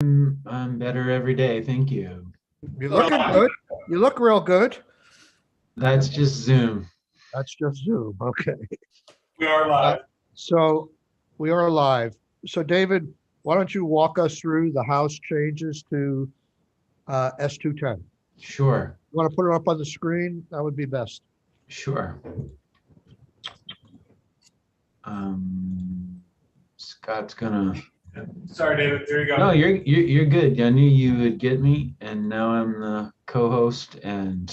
I'm better every day. Thank you. You're looking good. You look real good. That's just Zoom. That's just Zoom. Okay. We are Uh, live. so we are live. So David, why don't you walk us through the house changes to S210? Sure, You want to put it up on the screen? That would be best. sure. Scott's gonna. Sorry, David. There you go. No, you're good. I knew you would get me, and now I'm the co-host. And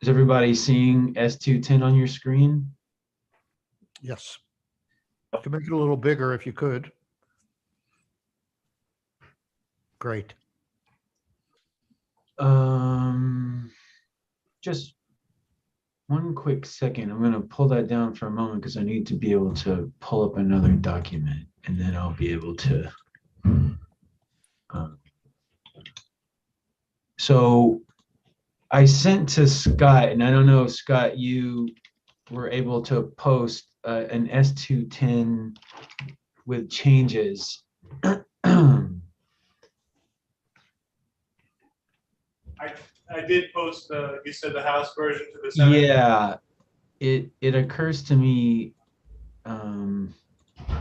is everybody seeing S210 on your screen? Yes. You can make it a little bigger if you could. Great. Just one quick second. I'm gonna pull that down for a moment because I need to be able to pull up another document, and then I'll be able to. So I sent to Scott, and I don't know if Scott, you were able to post an S210 with changes. I did post you said the House version to the Senate. Yeah, it occurs to me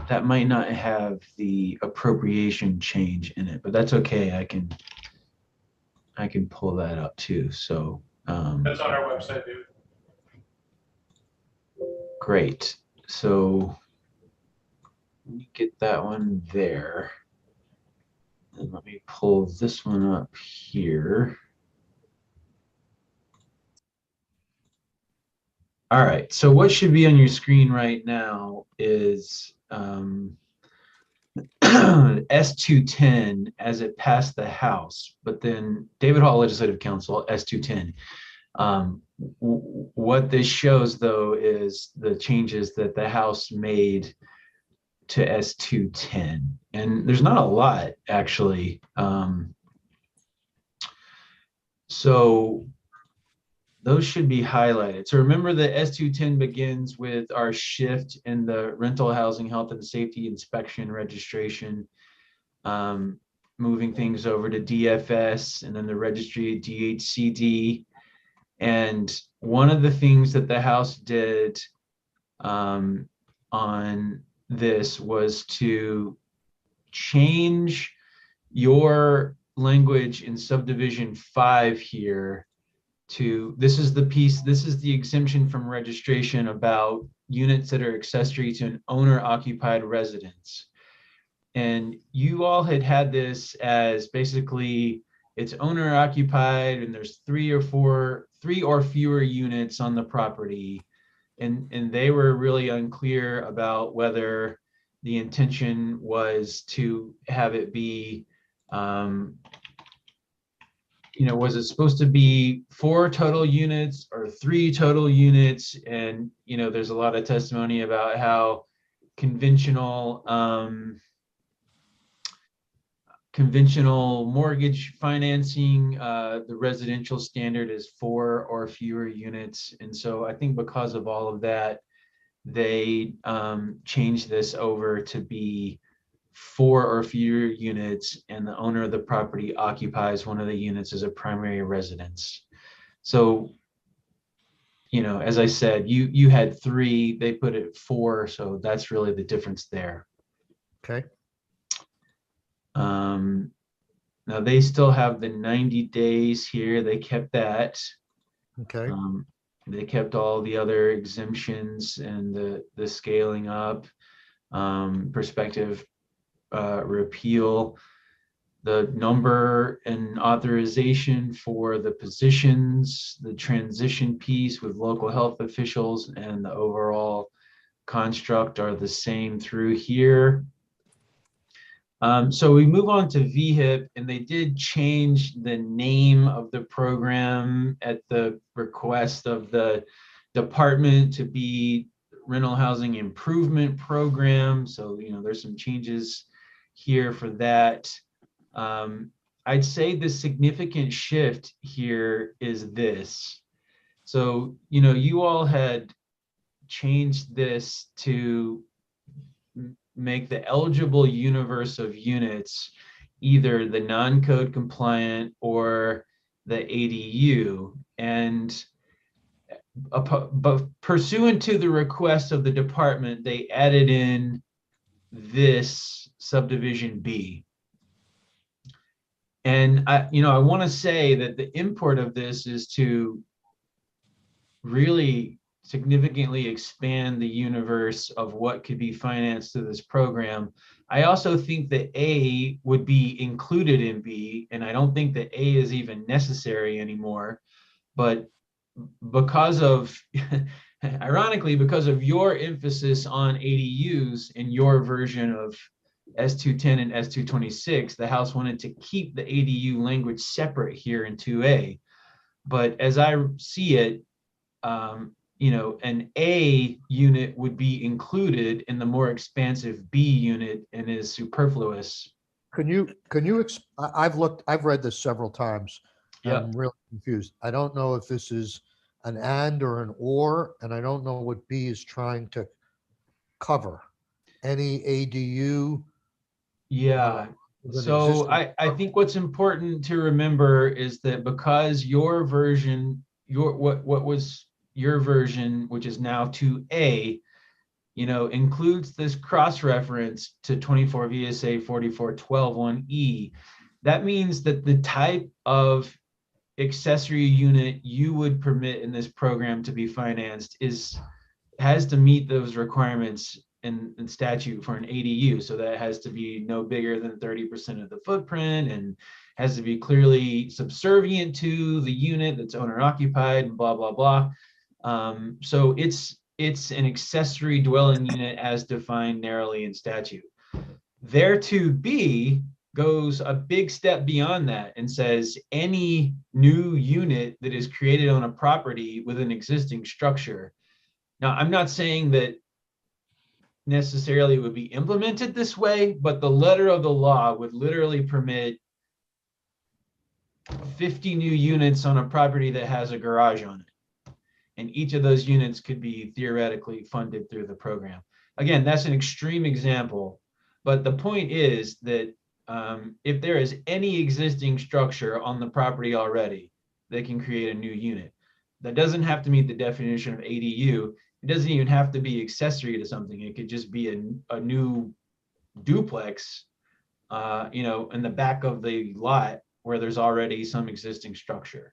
that might not have the appropriation change in it, but that's okay. I can pull that up too. So That's on our website, dude. great. So let me get that one there. And let me pull this one up here. All right, so what should be on your screen right now is S210 as it passed the House, but then David Hall Legislative Council, S210. What this shows, though, is the changes that the House made to S210. And there's not a lot, actually. So those should be highlighted. So remember the S210 begins with our shift in the rental housing health and safety inspection registration, moving things over to DFS and then the registry DHCD. And one of the things that the House did on this was to change your language in subdivision 5 here to, this is the piece, this is the exemption from registration about units that are accessory to an owner occupied residence. And you all had this as basically it's owner occupied and there's three or fewer units on the property. And they were really unclear about whether the intention was to have it be was it supposed to be 4 total units or 3 total units? And, there's a lot of testimony about how conventional mortgage financing, the residential standard is 4 or fewer units. And so I think because of all of that, they changed this over to be 4 or fewer units, and the owner of the property occupies one of the units as a primary residence. So, as I said, you had 3, they put it 4, so that's really the difference there. Okay. Now they still have the 90 days here. They kept that. Okay. They kept all the other exemptions and the scaling up, prospective repeal, the number and authorization for the positions, the transition piece with local health officials, and the overall construct are the same through here. So we move on to VHIP, and they did change the name of the program at the request of the department to be Rental Housing Improvement Program. So, there's some changes here for that. I'd say the significant shift here is this. So, you all had changed this to make the eligible universe of units either the non-code compliant or the ADU. And but pursuant to the request of the department, they added in this subdivision B. And I want to say that the import of this is to really significantly expand the universe of what could be financed through this program. I also think that A would be included in B, and I don't think that A is even necessary anymore. But because of, ironically, because of your emphasis on ADUs in your version of S210 and S226, the House wanted to keep the ADU language separate here in 2A. But as I see it, an A unit would be included in the more expansive B unit and is superfluous. I've read this several times. Yeah. I'm really confused. I don't know if this is an and or an or, and I don't know what B is trying to cover. Any ADU. Yeah. with an So existing- I think what's important to remember is that because your version, what was your version, which is now 2A, includes this cross-reference to 24 VSA 4412(1)E. That means that the type of accessory unit you would permit in this program to be financed has to meet those requirements in statute for an ADU. So that has to be no bigger than 30% of the footprint and has to be clearly subservient to the unit that's owner occupied and blah, blah, blah. So it's an accessory dwelling unit as defined narrowly in statute. There to be goes a big step beyond that and says any new unit that is created on a property with an existing structure. Now, I'm not saying that necessarily would be implemented this way, but the letter of the law would literally permit 50 new units on a property that has a garage on it. And each of those units could be theoretically funded through the program. Again, that's an extreme example, but the point is that if there is any existing structure on the property already, they can create a new unit. That doesn't have to meet the definition of ADU. It doesn't even have to be accessory to something. It could just be a new duplex, in the back of the lot where there's already some existing structure.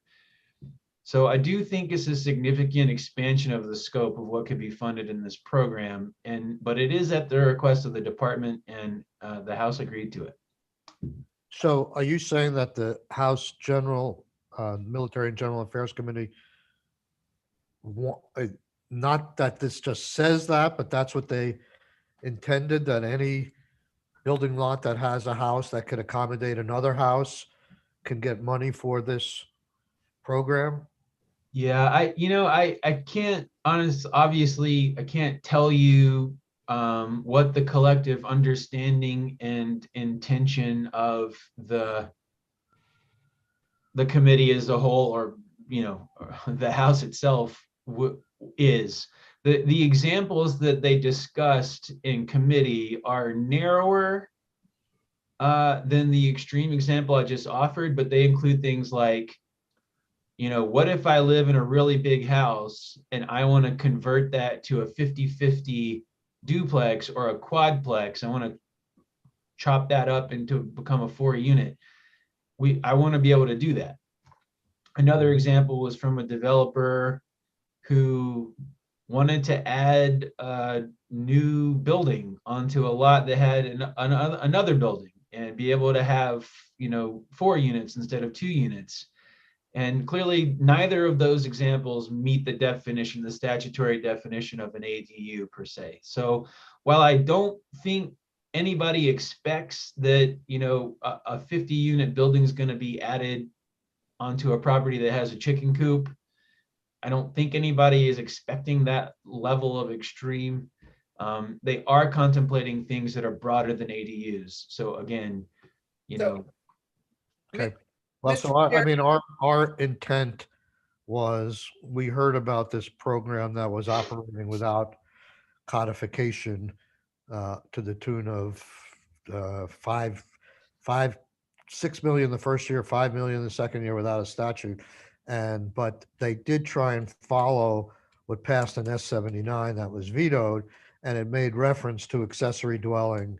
So I do think it's a significant expansion of the scope of what could be funded in this program, but it is at the request of the department, and the House agreed to it. So are you saying that the House Military and General Affairs Committee, not that this just says that, but that's what they intended, that any building lot that has a house that could accommodate another house can get money for this program? Yeah, I can't obviously I can't tell you what the collective understanding and intention of the committee as a whole, or the House itself is. The examples that they discussed in committee are narrower than the extreme example I just offered, but they include things like, what if I live in a really big house and I want to convert that to a 50-50 duplex or a quadplex? I want to chop that up into become a 4-unit. I want to be able to do that. Another example was from a developer who wanted to add a new building onto a lot that had another building and be able to have 4 units instead of 2 units. And clearly, neither of those examples meet the statutory definition of an ADU per se. So while I don't think anybody expects that, a 50-unit building is going to be added onto a property that has a chicken coop, I don't think anybody is expecting that level of extreme. They are contemplating things that are broader than ADUs. So again, Okay. Well, so our intent was, we heard about this program that was operating without codification. to the tune of uh, five, 6 million the first year, 5 million the second year without a statute. But they did try and follow what passed in S-79 that was vetoed, and it made reference to accessory dwelling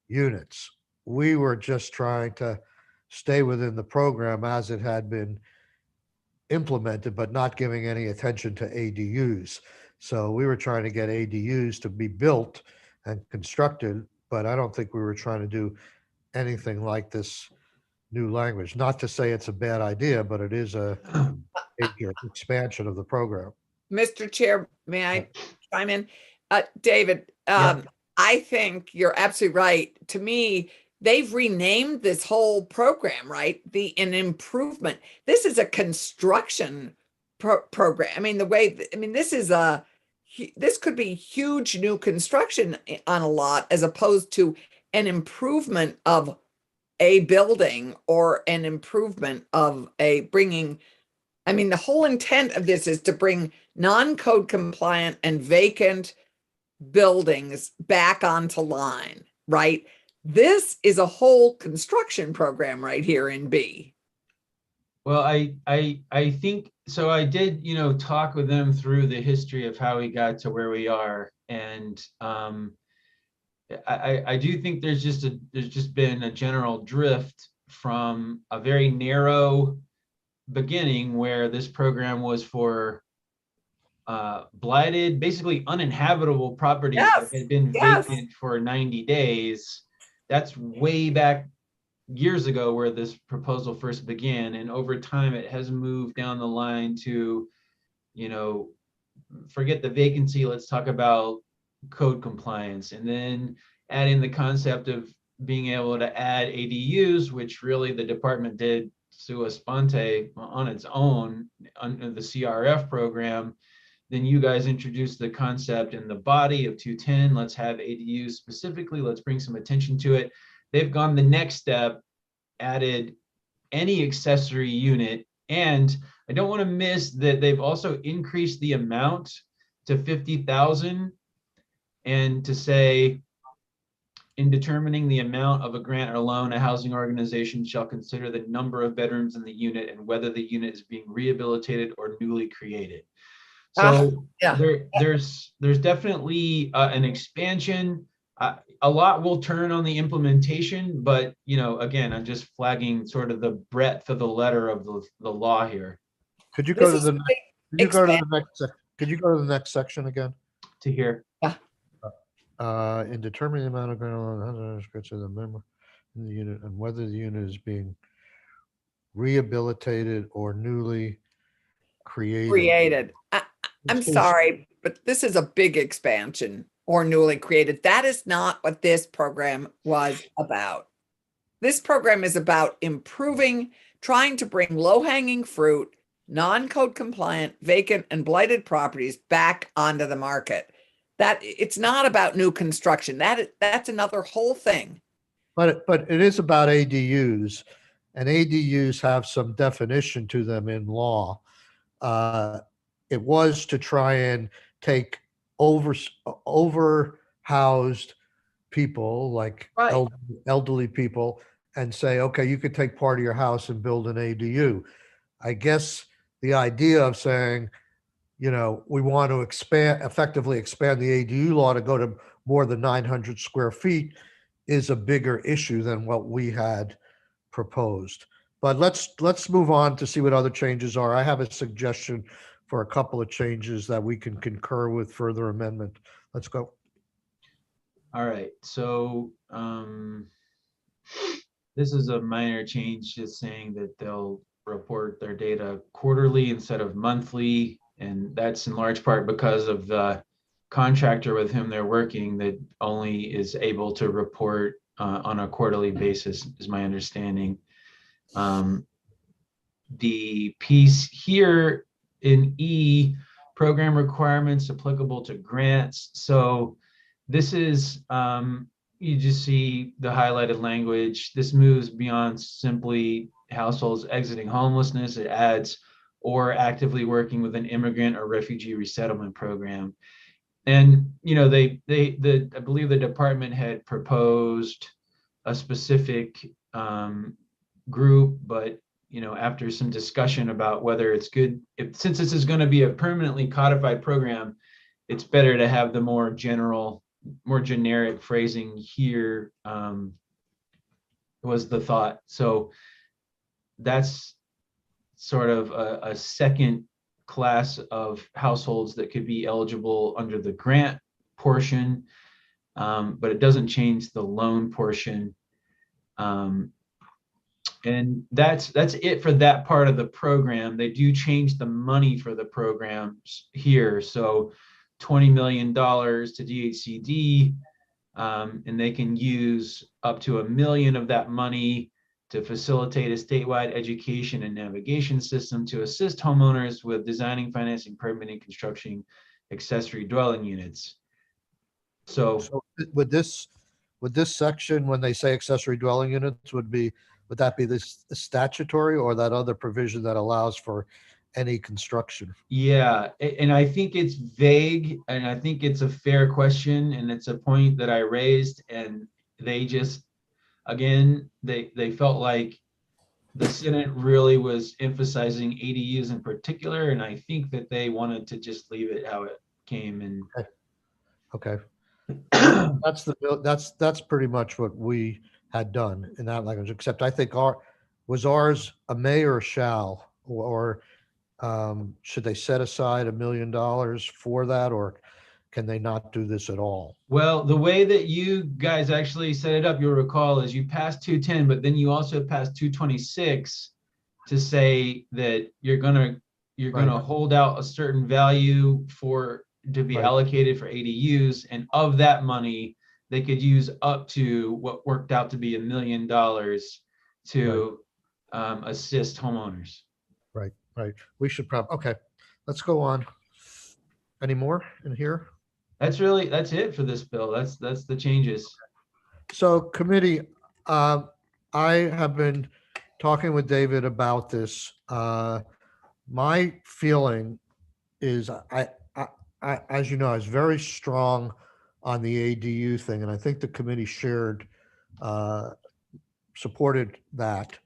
units. We were just trying to stay within the program as it had been implemented, but not giving any attention to ADUs. So we were trying to get ADUs to be built and constructed, but I don't think we were trying to do anything like this new language. Not to say it's a bad idea, but it is a major expansion of the program. Mr. Chair, may I chime in? David, Yeah. I think you're absolutely right. To me, they've renamed this whole program, right? An improvement. This is a construction program. I mean, this could be huge new construction on a lot as opposed to an improvement of a building or an improvement of the whole intent of this is to bring non-code compliant and vacant buildings back onto line, right? This is a whole construction program right here in B. Well, I think, so I did, talk with them through the history of how we got to where we are. And I do think there's just been a general drift from a very narrow beginning where this program was for blighted, basically uninhabitable properties that had been vacant for 90 days. That's way back years ago where this proposal first began. And over time, it has moved down the line to, forget the vacancy, let's talk about code compliance. And then add in the concept of being able to add ADUs, which really the department did sua sponte on its own under the CRF program. Then you guys introduced the concept in the body of 210. Let's have ADUs specifically. Let's bring some attention to it. They've gone the next step, added any accessory unit. And I don't want to miss that they've also increased the amount to 50,000 and to say, in determining the amount of a grant or loan, a housing organization shall consider the number of bedrooms in the unit and whether the unit is being rehabilitated or newly created. So there's definitely an expansion. A lot will turn on the implementation, but again, I'm just flagging sort of the breadth of the letter of the law here. Could you go to the next section again? To hear. In determining the amount of grant to the member in the unit and whether the unit is being rehabilitated or newly created. I'm sorry, but this is a big expansion or newly created. That is not what this program was about. This program is about improving, trying to bring low-hanging fruit, non-code compliant, vacant, and blighted properties back onto the market. That it's not about new construction. That's another whole thing. But it is about ADUs, and ADUs have some definition to them in law. It was to try and take overhoused people like elderly people and say, okay, you could take part of your house and build an ADU. I guess the idea of saying, we want to effectively expand the ADU law to go to more than 900 square feet is a bigger issue than what we had proposed. But let's move on to see what other changes are. I have a suggestion for a couple of changes that we can concur with further amendment. Let's go. All right, so this is a minor change, just saying that they'll report their data quarterly instead of monthly. And that's in large part because of the contractor with whom they're working that only is able to report on a quarterly basis, is my understanding. The piece here in E, program requirements applicable to grants. So this is, you just see the highlighted language. This moves beyond simply households exiting homelessness. It adds or actively working with an immigrant or refugee resettlement program. And, I believe the department had proposed a specific group, but, after some discussion about whether it's good, since this is going to be a permanently codified program, it's better to have the more generic phrasing here, was the thought. So that's sort of a second class of households that could be eligible under the grant portion, but it doesn't change the loan portion. And that's it for that part of the program. They do change the money for the programs here. So $20 million to DHCD, and they can use up to $1 million of that money to facilitate a statewide education and navigation system to assist homeowners with designing, financing, permitting, constructing accessory dwelling units. So So would this section, when they say accessory dwelling units, would that be this statutory or that other provision that allows for any construction? yeah, and I think it's vague, and I think it's a fair question, and it's a point that I raised, and they just, again, they felt like the Senate really was emphasizing ADUs in particular, and I think that they wanted to just leave it how it came. And Okay. That's pretty much what we had done in that language, except I think ours a may or a shall, or should they set aside $1 million for that, or can they not do this at all? Well, the way that you guys actually set it up, you'll recall, is you passed 210, but then you also passed 226 to say that you're gonna Right. hold out a certain value to be Right. allocated for ADUs, and of that money, they could use up to what worked out to be $1 million to assist homeowners. Right. We should okay, let's go on. Any more in here? That's it for this bill. That's the changes. So committee, I have been talking with David about this. My feeling is as you know, I was very strong on the ADU thing, and I think the committee supported that.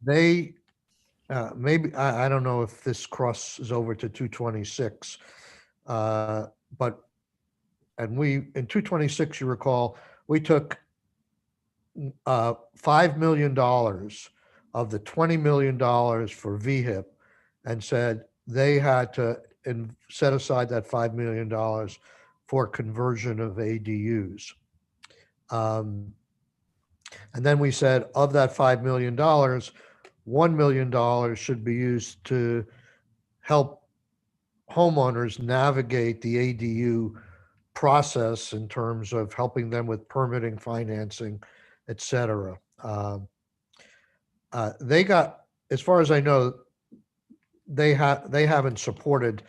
They maybe, I don't know if this crosses over to 226, but in 226, you recall, we took $5 million of the $20 million for VHIP and said they had to set aside that $5 million for conversion of ADUs. And then we said of that $5 million, $1 million should be used to help homeowners navigate the ADU process in terms of helping them with permitting, financing, et cetera. They got, as far as I know, they haven't supported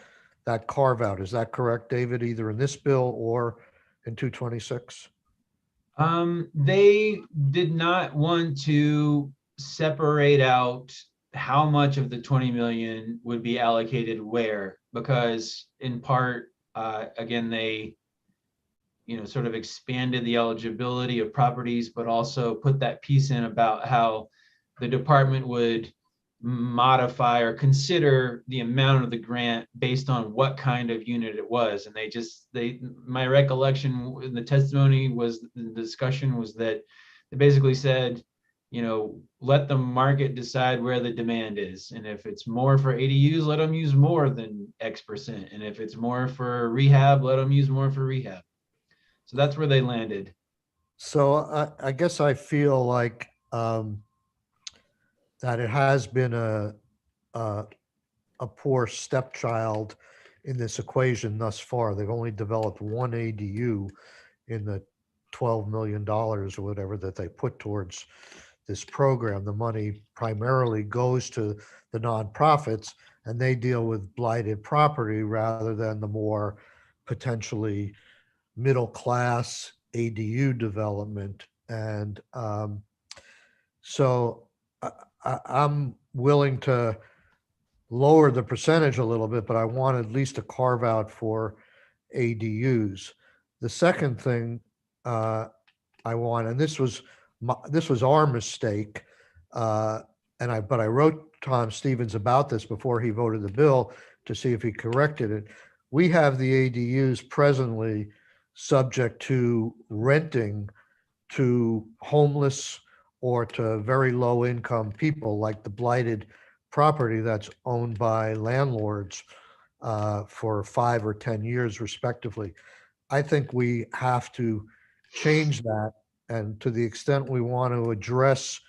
that carve out. Is that correct, David, either in this bill or in 226? They did not want to separate out how much of the 20 million would be allocated where, because in part, again, they sort of expanded the eligibility of properties, but also put that piece in about how the department would modify or consider the amount of the grant based on what kind of unit it was. And my recollection in the testimony was, the discussion was that they basically said, let the market decide where the demand is. And if it's more for ADUs, let them use more than X%. And if it's more for rehab, let them use more for rehab. So that's where they landed. So I guess I feel like that it has been a poor stepchild in this equation thus far. They've only developed one ADU in the $12 million or whatever that they put towards this program. The money primarily goes to the nonprofits, and they deal with blighted property rather than the more potentially middle-class ADU development. And so I'm willing to lower the percentage a little bit, but I want at least a carve out for ADUs. The second thing I want, and this was our mistake, but I wrote Tom Stevens about this before he voted the bill to see if he corrected it. We have the ADUs presently subject to renting to homeless or to very low income people, like the blighted property that's owned by landlords for 5 or 10 years respectively. I think we have to change that. And to the extent we want to address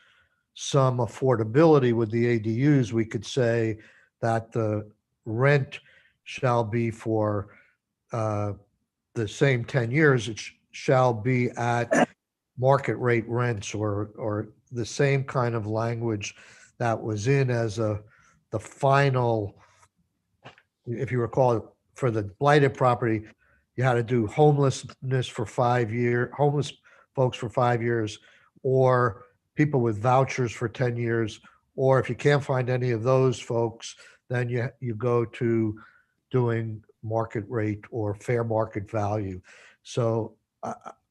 some affordability with the ADUs, we could say that the rent shall be for the same 10 years. It shall be at market rate rents, or the same kind of language that was in as the final, if you recall, for the blighted property, you had to do homelessness for 5 years, homeless folks for 5 years, or people with vouchers for 10 years, or if you can't find any of those folks, then you go to doing market rate or fair market value. So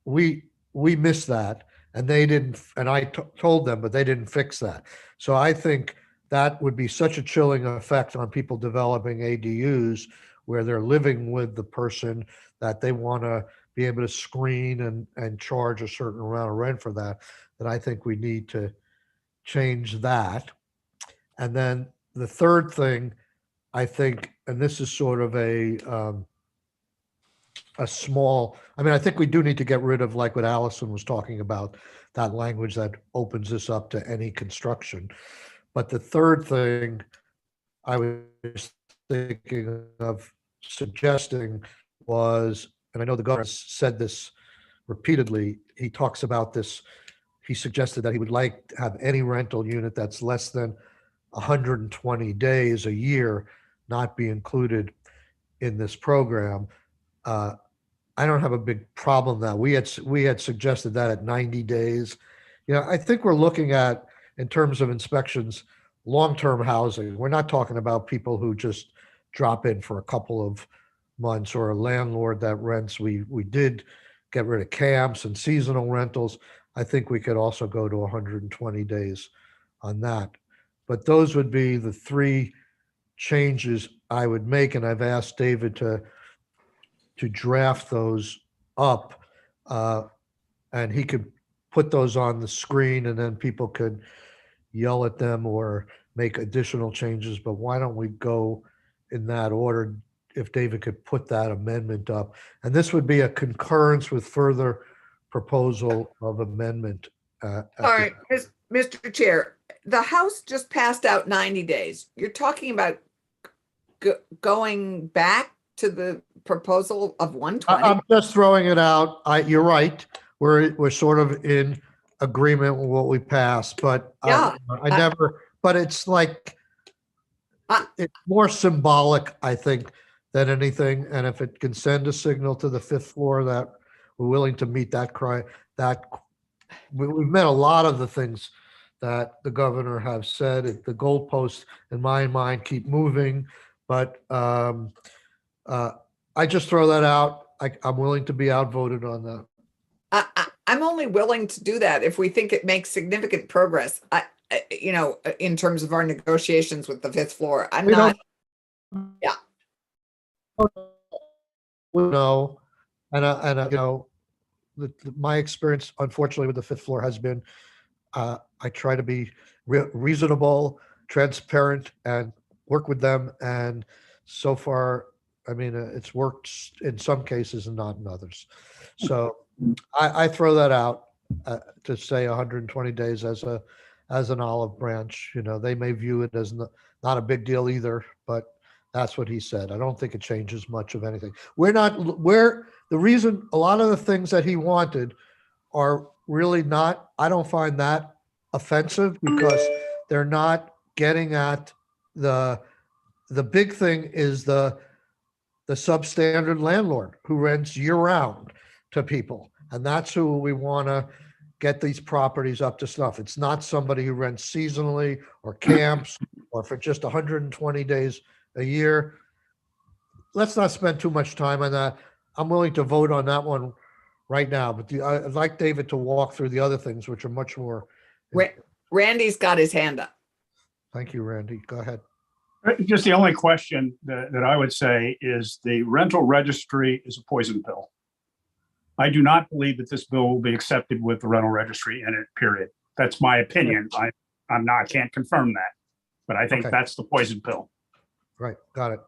we missed that, and they didn't, and I told them, but they didn't fix that. So I think that would be such a chilling effect on people developing ADUs where they're living with the person that they want to be able to screen and charge a certain amount of rent for that I think we need to change that. And then the third thing, I think, and this is sort of a small, I mean, I think we do need to get rid of, like what Allison was talking about, that language that opens this up to any construction. But the third thing I was thinking of suggesting was, and I know the governor said this repeatedly, he talks about this, he suggested that he would like to have any rental unit that's less than 120 days a year not be included in this program. I don't have a big problem that we had suggested that at 90 days. You know, I think we're looking at, in terms of inspections, long-term housing. We're not talking about people who just drop in for a couple of months, or a landlord that rents. We did get rid of camps and seasonal rentals. I think we could also go to 120 days on that. But those would be the three changes I would make, and I've asked David to draft those up, and he could put those on the screen, and then people could yell at them or make additional changes. But why don't we go in that order, if David could put that amendment up? And this would be a concurrence with further proposal of amendment. All right, Mr. Chair, the House just passed out 90 days. You're talking about going back to the proposal of 120? I'm just throwing it out. You're right. We're sort of in agreement with what we passed, but Yeah, I never, but it's like, it's more symbolic, I think, than anything. And if it can send a signal to the fifth floor that we're willing to meet that we've met a lot of the things that the governor have said. The goalposts, in my mind, keep moving, but I just throw that out. I'm willing to be outvoted on that. I'm only willing to do that if we think it makes significant progress. You know, in terms of our negotiations with the fifth floor. I'm We not. don't- Yeah. No, and you know, my experience, unfortunately, with the fifth floor has been, I try to be reasonable, transparent, and work with them. And so far, I mean, it's worked in some cases and not in others. So I throw that out to say 120 days as an olive branch. You know, they may view it as not a big deal either, but that's what he said. I don't think it changes much of anything. The reason a lot of the things that he wanted are really not, I don't find that offensive, because they're not getting at the big thing is the substandard landlord who rents year round to people. And that's who we want to get these properties up to snuff. It's not somebody who rents seasonally or camps or for just 120 days a year. Let's not spend too much time on that. I'm willing to vote on that one right now, but I'd like David to walk through the other things, which are much more. Ra- Randy's got his hand up. Thank you, Randy. Go ahead. Just the only question that I would say is the rental registry is a poison pill. I do not believe that this bill will be accepted with the rental registry in it, period. That's my opinion. I can't confirm that, but I think Okay. that's the poison pill. Right, got it.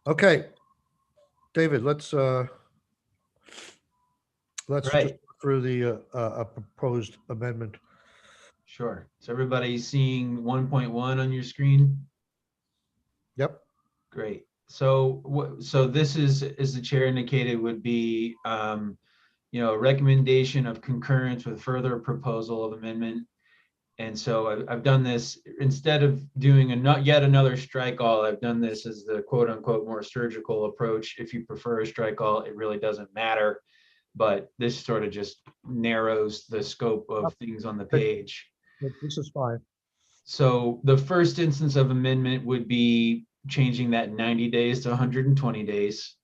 Okay. David, let's Right. just go through the proposed amendment. Sure. So everybody seeing 1.1 on your screen? Yep. Great. So so this is, as the chair indicated, would be, a recommendation of concurrence with further proposal of amendment. And so I've done this, instead of doing yet another strike all, I've done this as the quote unquote more surgical approach. If you prefer a strike all, it really doesn't matter. But this sort of just narrows the scope of things on the page. This is fine. So the first instance of amendment would be changing that 90 days to 120 days.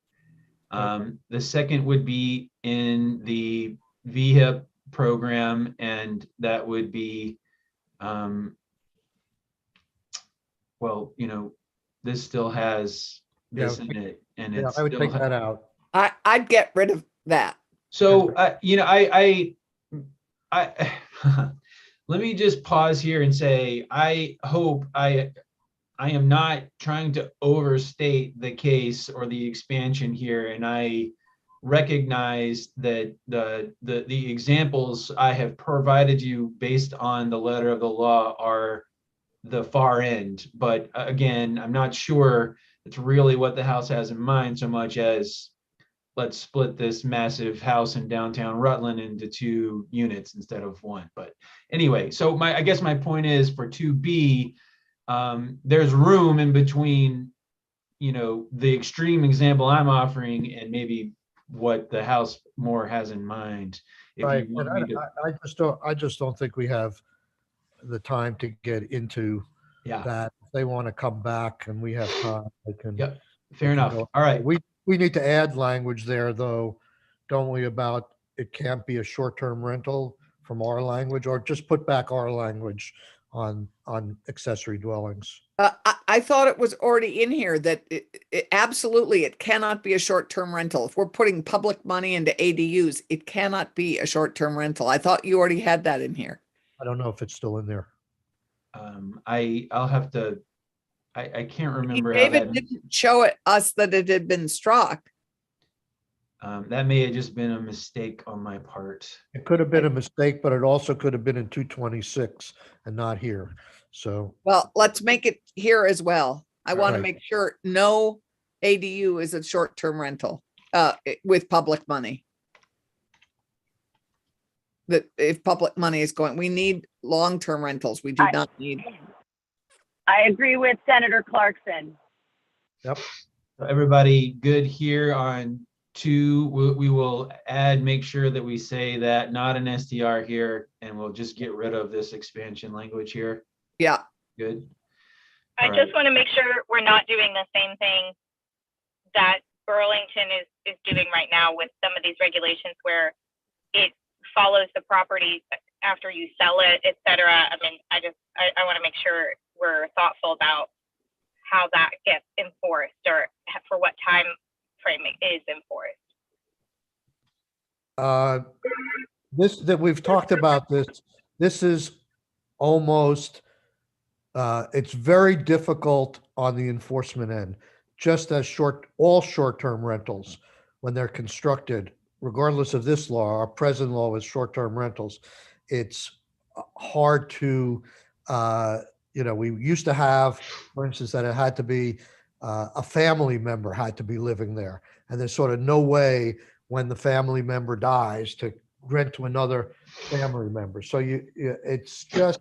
The second would be in the VHIP program, and that would be, this still has this in it, and Yeah, it's I would still take that out. I'd get rid of that. so, I let me just pause here and say, I hope I am not trying to overstate the case or the expansion here, and I recognize that the examples I have provided you based on the letter of the law are the far end. But again, I'm not sure it's really what the House has in mind so much as let's split this massive house in downtown Rutland into 2 units instead of 1. But anyway, so I guess my point is for 2B, there's room in between, the extreme example I'm offering and maybe what the House more has in mind. If Right. you want And me to, I just don't think we have the time to get into yeah, that. If they want to come back and we have time, they can. yep, they fair can enough. go. All right. We need to add language there though, don't we, about it can't be a short-term rental from our language, or just put back our language on accessory dwellings. I thought it was already in here that absolutely it cannot be a short-term rental. If we're putting public money into ADUs, it cannot be a short-term rental. I thought you already had that in here. I don't know if it's still in there. I'll have to, I can't remember how David that, didn't show us that it had been struck. that may have just been a mistake on my part. It could have been a mistake, but it also could have been in 226 and not here. So, Well, let's make it here as well. I want to Right. make sure no ADU is a short-term rental with public money. That if public money is going, we need long-term rentals. We do not need. I agree with Senator Clarkson. So everybody good here on 2? We will make sure that we say that not an STR here, and we'll just get rid of this expansion language here. Yeah. Good. I All just right. want to make sure we're not doing the same thing that Burlington is doing right now with some of these regulations where it follows the property after you sell it, et cetera. I mean, I want to make sure we're thoughtful about how that gets enforced or for what time frame it is enforced. this that we've talked about this is almost it's very difficult on the enforcement end, just as all short-term rentals when they're constructed, regardless of this law. Our present law is short-term rentals. It's hard to we used to have, for instance, that it had to be a family member had to be living there, and there's sort of no way when the family member dies to rent to another family member. So it's just,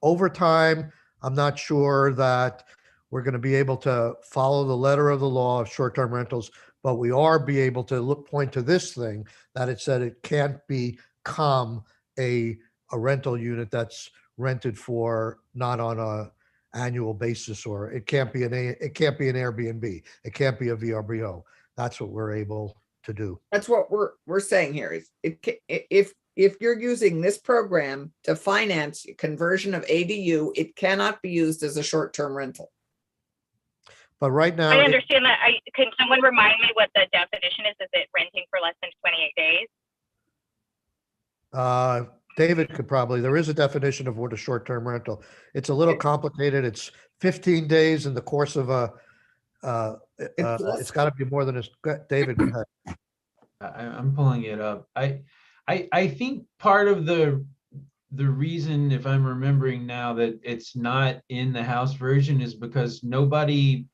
over time, I'm not sure that we're going to be able to follow the letter of the law of short-term rentals, but we are be able to point to this thing that it said it can't become a rental unit that's rented for not on a annual basis, or it can't be it can't be an Airbnb. It can't be a VRBO. That's what we're able to do. That's what we're saying here is if you're using this program to finance conversion of ADU, it cannot be used as a short-term rental. But right now, I understand that. Can someone remind me what the definition is? Is it renting for less than 28 days? David could probably, there is a definition of what a short-term rental. It's a little complicated. It's 15 days in the course of it's got to be more than David, go ahead. I'm pulling it up. I think part of the reason, if I'm remembering now, that it's not in the House version is because nobody,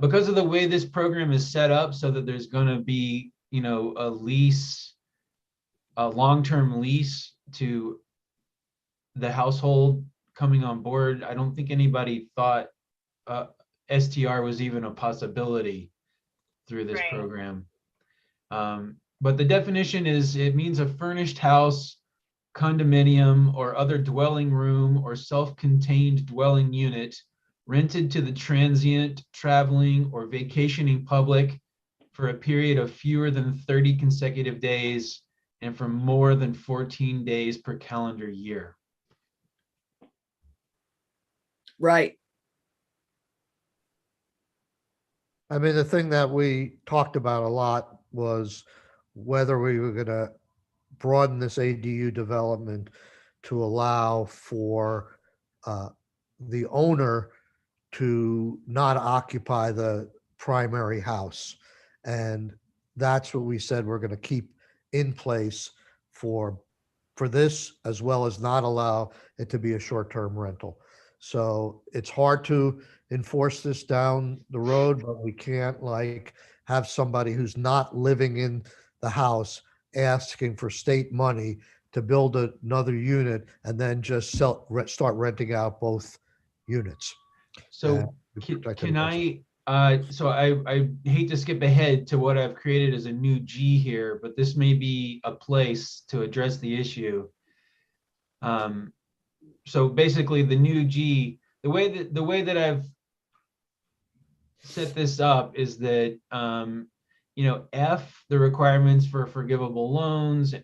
because of the way this program is set up, so that there's going to be, a lease, a long-term lease to the household coming on board. I don't think anybody thought STR was even a possibility through this Right. program. But the definition is, it means a furnished house, condominium, or other dwelling room or self-contained dwelling unit rented to the transient, traveling, or vacationing public for a period of fewer than 30 consecutive days and for more than 14 days per calendar year. Right. I mean, the thing that we talked about a lot was whether we were going to broaden this ADU development to allow for the owner to not occupy the primary house. And that's what we said we're going to keep in place for this, as well as not allow it to be a short-term rental. So it's hard to enforce this down the road, but we can't have somebody who's not living in the house asking for state money to build another unit and then just start renting out both units. So We can, protect can everybody. so I hate to skip ahead to what I've created as a new G here, but this may be a place to address the issue. So basically the new G, the way that I've set this up is that, F, the requirements for forgivable loans,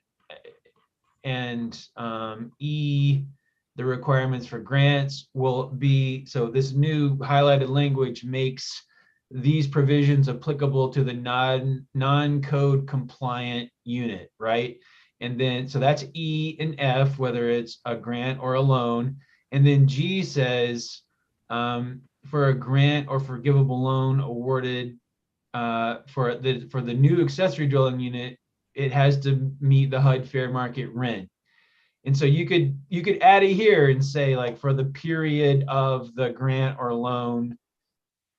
and E, the requirements for grants will be, so this new highlighted language makes these provisions applicable to the non-code compliant unit, right? And then, so that's E and F, whether it's a grant or a loan. And then G says, for a grant or forgivable loan awarded for the new accessory dwelling unit, it has to meet the HUD fair market rent. And so you could add it here and say, like, for the period of the grant or loan,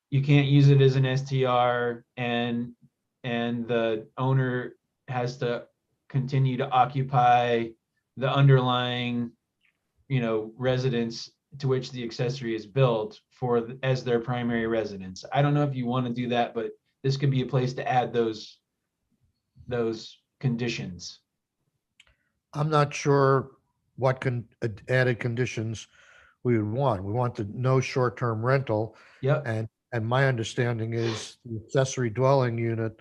you can't use it as an STR, and the owner has to continue to occupy the underlying, residence to which the accessory is built as their primary residence. I don't know if you want to do that, but this could be a place to add those conditions. I'm not sure what added conditions we would want. We want the no short-term rental. Yep. And my understanding is the accessory dwelling unit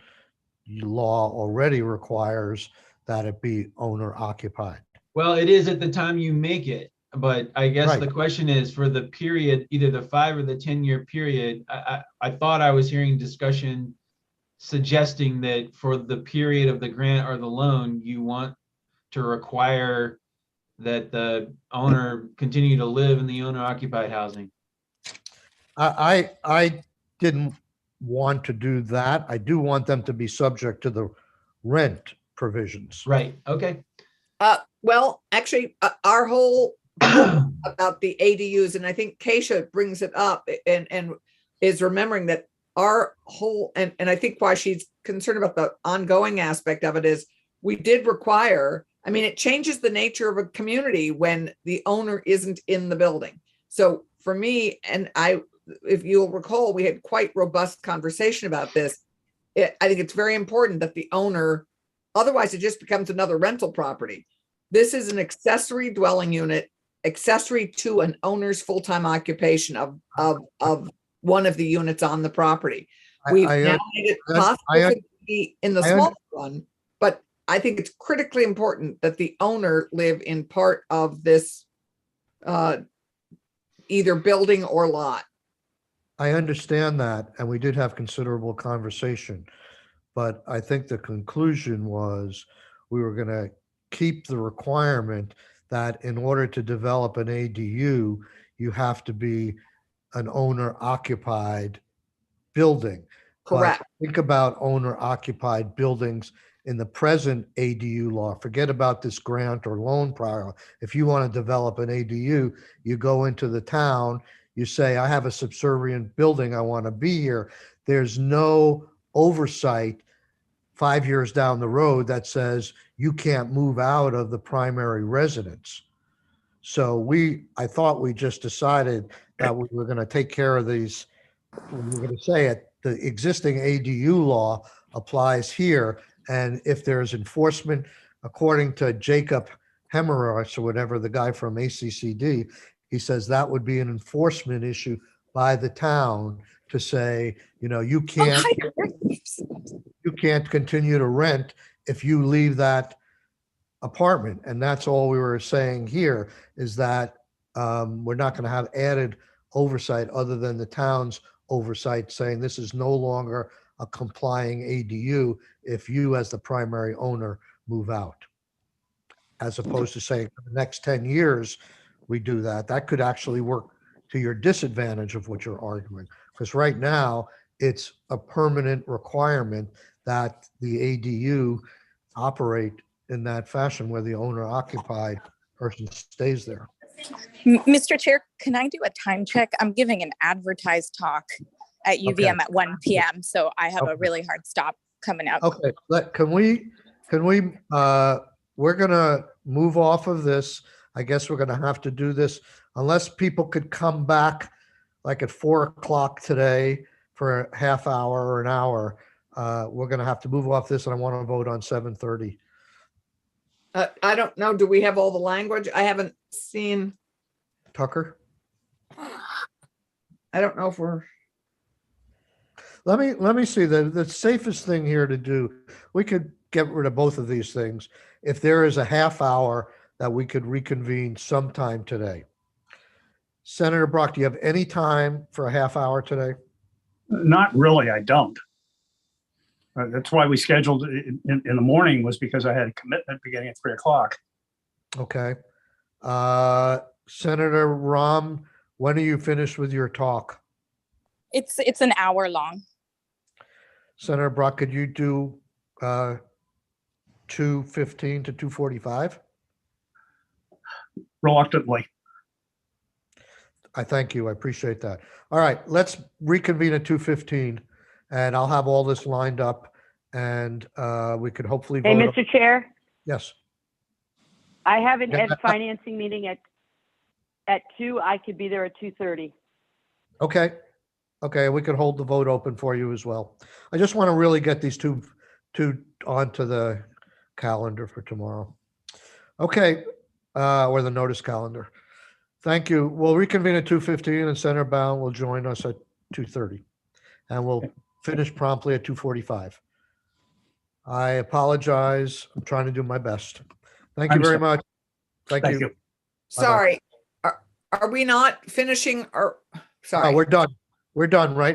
law already requires that it be owner occupied. Well, it is at the time you make it, but I guess Right. the question is for the period, either the 5 or the 10-year period. I thought I was hearing discussion suggesting that for the period of the grant or the loan, you want to require that the owner continue to live in the owner occupied housing. I didn't want to do that. I do want them to be subject to the rent provisions. Right, okay. Well, actually, our whole about the ADUs, and I think Keisha brings it up and is remembering that our whole, and I think why she's concerned about the ongoing aspect of it is we did require, I mean, it changes the nature of a community when the owner isn't in the building. So for me, and if you'll recall, we had quite robust conversation about this. I think it's very important that the owner, otherwise it just becomes another rental property. This is an accessory dwelling unit. accessory to an owner's full-time occupation of one of the units on the property. We've now made it possible for it to be in the small one, but I think it's critically important that the owner live in part of this either building or lot. I understand that, and we did have considerable conversation, but I think the conclusion was we were going to keep the requirement that in order to develop an ADU, you have to be an owner occupied building. But Correct. think about owner occupied buildings in the present ADU law. Forget about this grant or loan prior. If you want to develop an ADU, you go into the town, you say, I have a subservient building, I want to be here. There's no oversight 5 years down the road that says you can't move out of the primary residence. So I thought we just decided that we were going to take care of these. We were going to say it, the existing ADU law applies here. And if there's enforcement, according to Jacob Hemmerich or whatever, the guy from ACCD, he says that would be an enforcement issue by the town to say, you can't continue to rent if you leave that apartment. And that's all we were saying here is that we're not going to have added oversight other than the town's oversight saying this is no longer a complying ADU if you as the primary owner move out. As opposed to saying for the next 10 years, we do that. That could actually work to your disadvantage of what you're arguing. Because right now it's a permanent requirement that the ADU operate in that fashion where the owner occupied person stays there. Mr. Chair, can I do a time check? I'm giving an advertised talk at UVM at 1 p.m. So I have a really hard stop coming up. Okay, we're gonna move off of this. I guess we're gonna have to do this unless people could come back like at 4 o'clock today for a half hour or an hour. We're gonna have to move off this and I want to vote on 7:30. I don't know. Do we have all the language? I haven't seen. Tucker? I don't know if we're. Let me see. The safest thing here to do, we could get rid of both of these things. If there is a half hour that we could reconvene sometime today. Senator Brock, do you have any time for a half hour today? Not really, I don't. That's why we scheduled it in the morning, was because I had a commitment beginning at 3 o'clock. Okay. Senator Rahm, when are you finished with your talk? It's an hour long. Senator Brock, could you do 2:15 to 2:45? Reluctantly. I thank you. I appreciate that. All right, let's reconvene at 2:15 and I'll have all this lined up and we could hopefully Hey, vote. Mr. Chair, Yes. I have an Yeah, ed financing meeting at 2. I could be there at 2:30. Okay. Okay, we could hold the vote open for you as well. I just want to really get these two onto the calendar for tomorrow. Okay, or the notice calendar. Thank you. We'll reconvene at 2:15 and Senator Bound will join us at 2:30. And we'll finish promptly at 2:45. I apologize. I'm trying to do my best. Thank you very much. Thank you. Sorry. Are we not finishing or? Sorry. We're done. We're done right now.